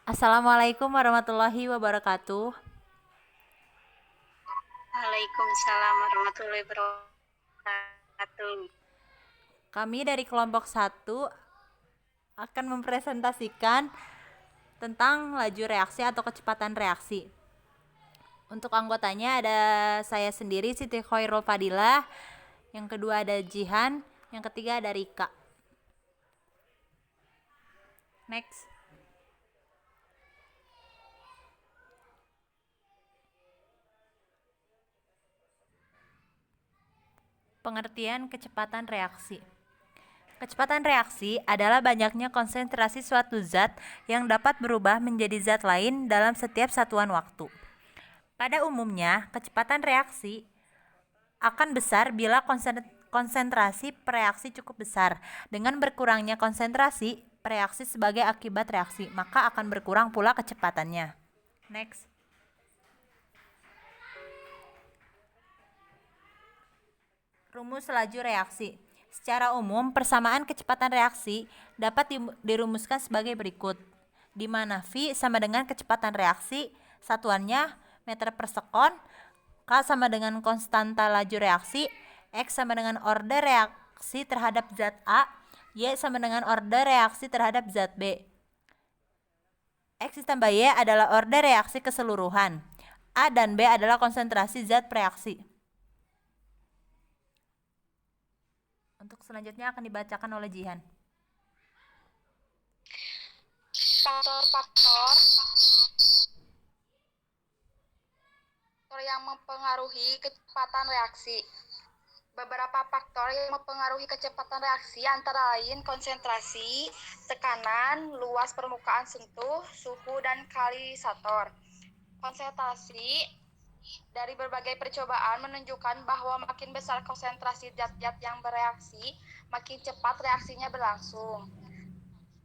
Assalamualaikum warahmatullahi wabarakatuh. Waalaikumsalam warahmatullahi wabarakatuh. Kami dari kelompok satu akan mempresentasikan tentang laju reaksi atau kecepatan reaksi. Untuk anggotanya ada saya sendiri Siti Khairul Fadilah, yang kedua ada Jihan, yang ketiga ada Rika. Next. Pengertian kecepatan reaksi. Kecepatan reaksi adalah banyaknya konsentrasi suatu zat yang dapat berubah menjadi zat lain dalam setiap satuan waktu. Pada umumnya, kecepatan reaksi akan besar bila konsentrasi reaksi cukup besar. Dengan berkurangnya konsentrasi reaksi sebagai akibat reaksi, maka akan berkurang pula kecepatannya. Next. Rumus laju reaksi. Secara umum, persamaan kecepatan reaksi dapat dirumuskan sebagai berikut, di mana V sama dengan kecepatan reaksi, satuannya meter per sekon, K sama dengan konstanta laju reaksi, X sama dengan order reaksi terhadap zat A, Y sama dengan order reaksi terhadap zat B. X ditambah Y adalah order reaksi keseluruhan. A dan B adalah konsentrasi zat reaksi. Untuk selanjutnya akan dibacakan oleh Jihan. Faktor-faktor yang mempengaruhi kecepatan reaksi. Beberapa faktor yang mempengaruhi kecepatan reaksi antara lain konsentrasi, tekanan, luas permukaan sentuh, suhu, dan katalisator. Konsentrasi dari berbagai percobaan menunjukkan bahwa makin besar konsentrasi zat-zat yang bereaksi, makin cepat reaksinya berlangsung.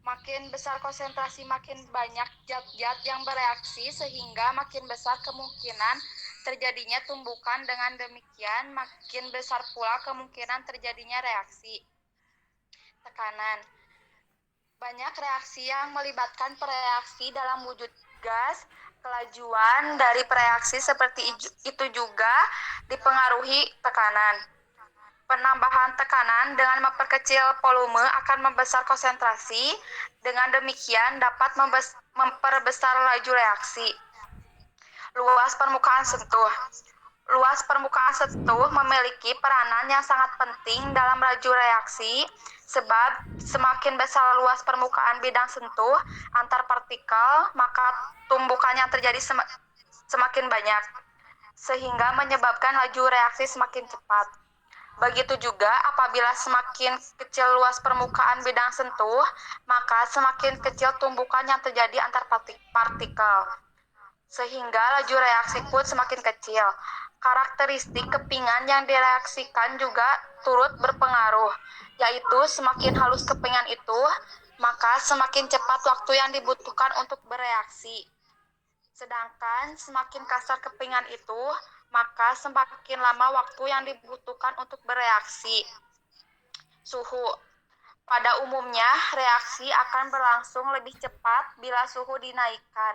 Makin besar konsentrasi, makin banyak zat-zat yang bereaksi, sehingga makin besar kemungkinan terjadinya tumbukan. Dengan demikian, makin besar pula kemungkinan terjadinya reaksi. Tekanan. Banyak reaksi yang melibatkan pereaksi dalam wujud gas. Kelajuan dari reaksi seperti itu juga dipengaruhi tekanan. Penambahan tekanan dengan memperkecil volume akan membesar konsentrasi. Dengan demikian dapat memperbesar laju reaksi. Luas permukaan sentuh. Luas permukaan sentuh memiliki peranan yang sangat penting dalam laju reaksi, sebab semakin besar luas permukaan bidang sentuh antar partikel, maka tumbukan yang terjadi semakin banyak, sehingga menyebabkan laju reaksi semakin cepat. Begitu juga apabila semakin kecil luas permukaan bidang sentuh, maka semakin kecil tumbukan yang terjadi antar partikel, sehingga laju reaksi pun semakin kecil. Karakteristik kepingan yang direaksikan juga turut berpengaruh, yaitu semakin halus kepingan itu, maka semakin cepat waktu yang dibutuhkan untuk bereaksi. Sedangkan semakin kasar kepingan itu, maka semakin lama waktu yang dibutuhkan untuk bereaksi. Suhu. Pada umumnya, reaksi akan berlangsung lebih cepat bila suhu dinaikkan.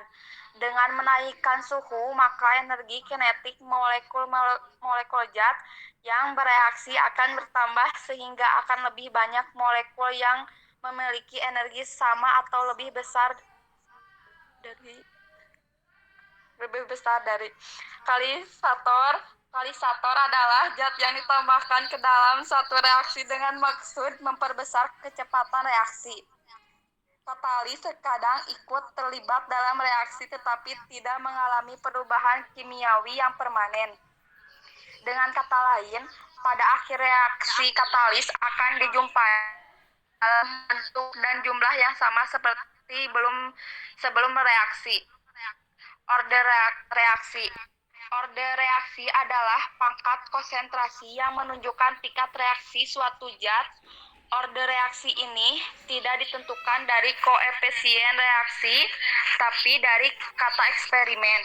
Dengan menaikkan suhu, maka energi kinetik molekul zat yang bereaksi akan bertambah, sehingga akan lebih banyak molekul yang memiliki energi sama atau lebih besar dari katalisator. Katalisator adalah zat yang ditambahkan ke dalam suatu reaksi dengan maksud memperbesar kecepatan reaksi. Katalis terkadang ikut terlibat dalam reaksi tetapi tidak mengalami perubahan kimiawi yang permanen. Dengan kata lain, pada akhir reaksi katalis akan dijumpai bentuk dan jumlah yang sama seperti sebelum reaksi. Order reaksi. Order reaksi adalah pangkat konsentrasi yang menunjukkan tingkat reaksi suatu zat. Order reaksi ini tidak ditentukan dari koefisien reaksi, tapi dari kata eksperimen.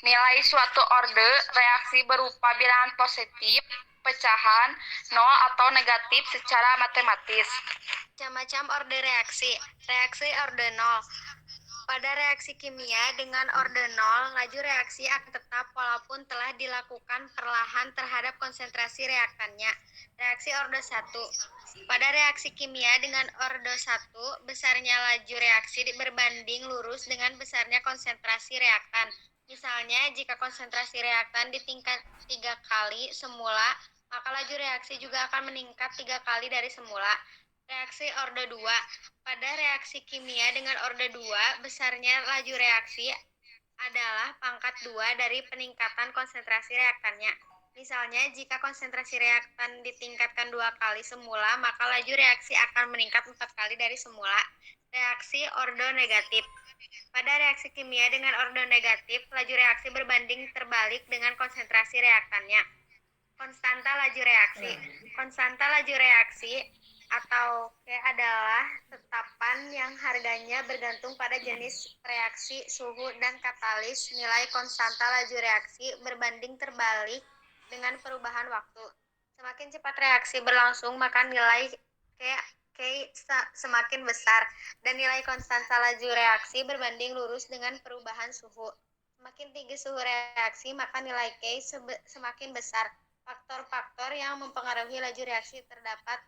Nilai suatu order reaksi berupa bilangan positif, pecahan, nol atau negatif secara matematis. Macam-macam order reaksi. Reaksi order 0. Pada reaksi kimia dengan orde 0, laju reaksi akan tetap walaupun telah dilakukan perlahan terhadap konsentrasi reaktannya. Reaksi orde 1. Pada reaksi kimia dengan orde 1, besarnya laju reaksi berbanding lurus dengan besarnya konsentrasi reaktan. Misalnya, jika konsentrasi reaktan di tingkat 3 kali semula, maka laju reaksi juga akan meningkat 3 kali dari semula. Reaksi orde 2. Pada reaksi kimia dengan orde 2, besarnya laju reaksi adalah pangkat 2 dari peningkatan konsentrasi reaktannya. Misalnya, jika konsentrasi reaktan ditingkatkan 2 kali semula, maka laju reaksi akan meningkat 4 kali dari semula. Reaksi orde negatif. Pada reaksi kimia dengan orde negatif, laju reaksi berbanding terbalik dengan konsentrasi reaktannya. Konstanta laju reaksi. Konstanta laju reaksi atau K adalah tetapan yang harganya bergantung pada jenis reaksi, suhu, dan katalis. Nilai konstanta laju reaksi berbanding terbalik dengan perubahan waktu. Semakin cepat reaksi berlangsung, maka nilai K semakin besar, dan nilai konstanta laju reaksi berbanding lurus dengan perubahan suhu. Semakin tinggi suhu reaksi, maka nilai K semakin besar. Faktor-faktor yang mempengaruhi laju reaksi terdapat: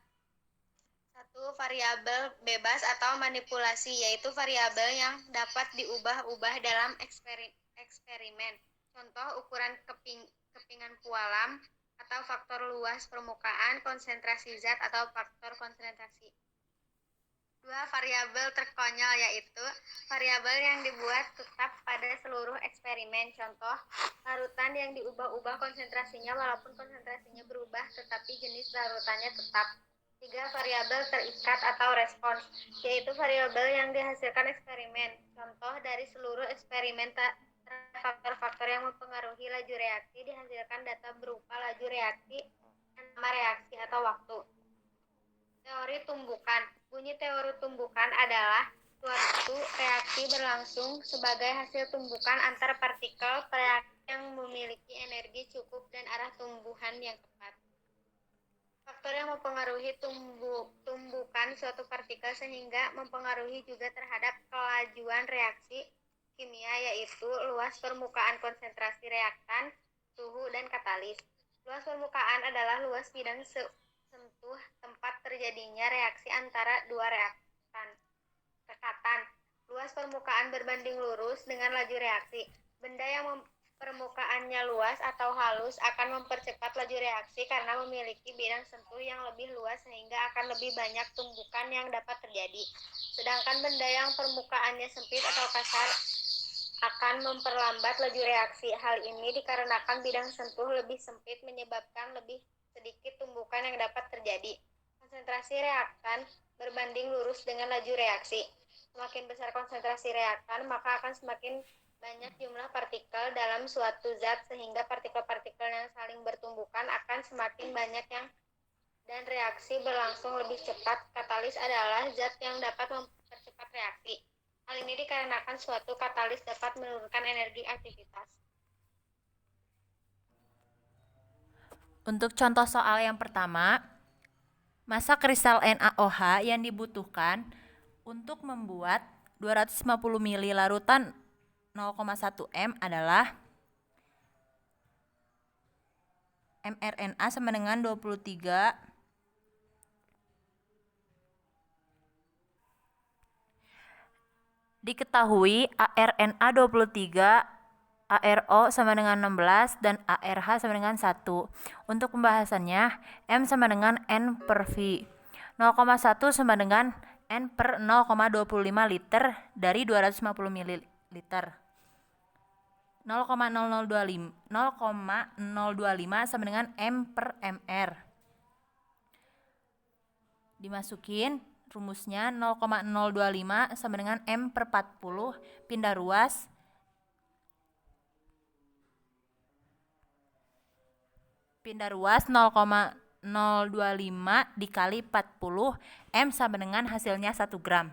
1. Variabel bebas atau manipulasi, yaitu variabel yang dapat diubah-ubah dalam eksperimen. Contoh, ukuran kepingan pualam, atau faktor luas permukaan, konsentrasi zat, atau faktor konsentrasi. 2. Variabel terkonyol, yaitu variabel yang dibuat tetap pada seluruh eksperimen. Contoh, larutan yang diubah-ubah konsentrasinya walaupun konsentrasinya berubah tetapi jenis larutannya tetap. 3. Variabel terikat atau respons, yaitu variabel yang dihasilkan eksperimen. Contoh, dari seluruh eksperimen faktor-faktor yang mempengaruhi laju reaksi dihasilkan data berupa laju reaksi, nama reaksi, atau waktu. Teori tumbukan. Bunyi teori tumbukan adalah suatu reaksi berlangsung sebagai hasil tumbukan antar partikel yang memiliki energi cukup dan arah tumbuhan yang tepat. Faktor yang mempengaruhi tumbukan suatu partikel sehingga mempengaruhi juga terhadap kelajuan reaksi kimia, yaitu luas permukaan konsentrasi reaktan, suhu, dan katalis. Luas permukaan adalah luas bidang sentuh tempat terjadinya reaksi antara dua rekatan. Luas permukaan berbanding lurus dengan laju reaksi. Benda yang permukaannya luas atau halus akan mempercepat laju reaksi karena memiliki bidang sentuh yang lebih luas sehingga akan lebih banyak tumbukan yang dapat terjadi. Sedangkan benda yang permukaannya sempit atau kasar akan memperlambat laju reaksi. Hal ini dikarenakan bidang sentuh lebih sempit menyebabkan lebih sedikit tumbukan yang dapat terjadi. Konsentrasi reaktan berbanding lurus dengan laju reaksi. Semakin besar konsentrasi reaktan, maka akan semakin banyak jumlah partikel dalam suatu zat sehingga partikel-partikel yang saling bertumbukan akan semakin banyak dan reaksi berlangsung lebih cepat. Katalis adalah zat yang dapat mempercepat reaksi. Hal ini dikarenakan suatu katalis dapat menurunkan energi aktivitas. Untuk contoh soal yang pertama, massa kristal NaOH yang dibutuhkan untuk membuat 250 ml larutan 0,1 m adalah mRNA sama dengan 23 diketahui ARNA 23, ARO sama dengan 16 dan ARH sama dengan 1. Untuk pembahasannya, M sama dengan N per V. 0,1 sama dengan N per 0,25 liter dari 250 ml. 0,0025 sama dengan M per MR. Dimasukin rumusnya 0,025 sama dengan M per 40 pindah ruas pindah ruas 0,025 dikali 40 M sama dengan hasilnya 1 gram.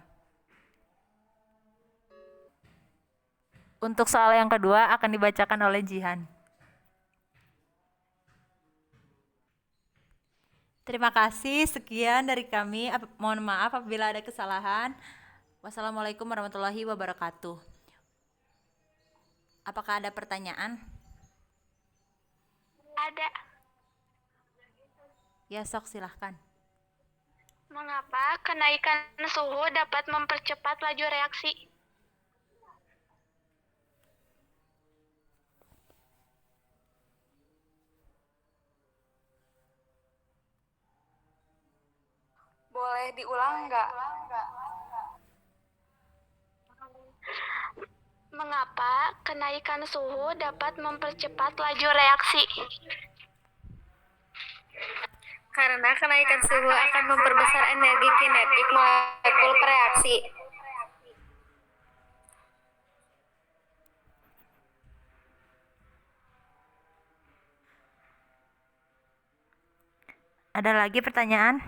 Untuk soal yang kedua akan dibacakan oleh Jihan. Terima kasih, sekian dari kami. Mohon maaf apabila ada kesalahan. Wassalamualaikum warahmatullahi wabarakatuh. Apakah ada pertanyaan? Ada. Ya, sok silahkan. Mengapa kenaikan suhu dapat mempercepat laju reaksi? Boleh diulang nggak? Mengapa kenaikan suhu dapat mempercepat laju reaksi? Karena kenaikan suhu akan memperbesar energi kinetik molekul bereaksi. Ada lagi pertanyaan?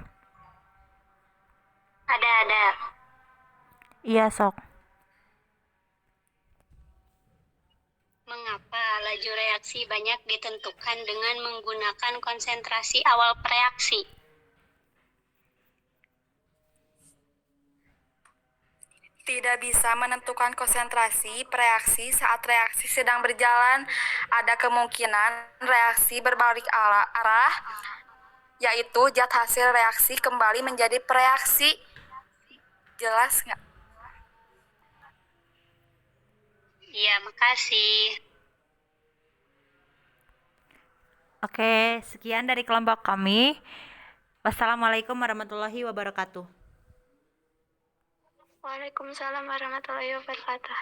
Ada. Iya, sok. Mengapa laju reaksi banyak ditentukan dengan menggunakan konsentrasi awal reaksi? Tidak bisa menentukan konsentrasi reaksi saat reaksi sedang berjalan. Ada kemungkinan reaksi berbalik arah, yaitu zat hasil reaksi kembali menjadi preaksi. Jelas nggak? Iya, makasih. Oke, sekian dari kelompok kami. Wassalamualaikum warahmatullahi wabarakatuh. Waalaikumsalam warahmatullahi wabarakatuh.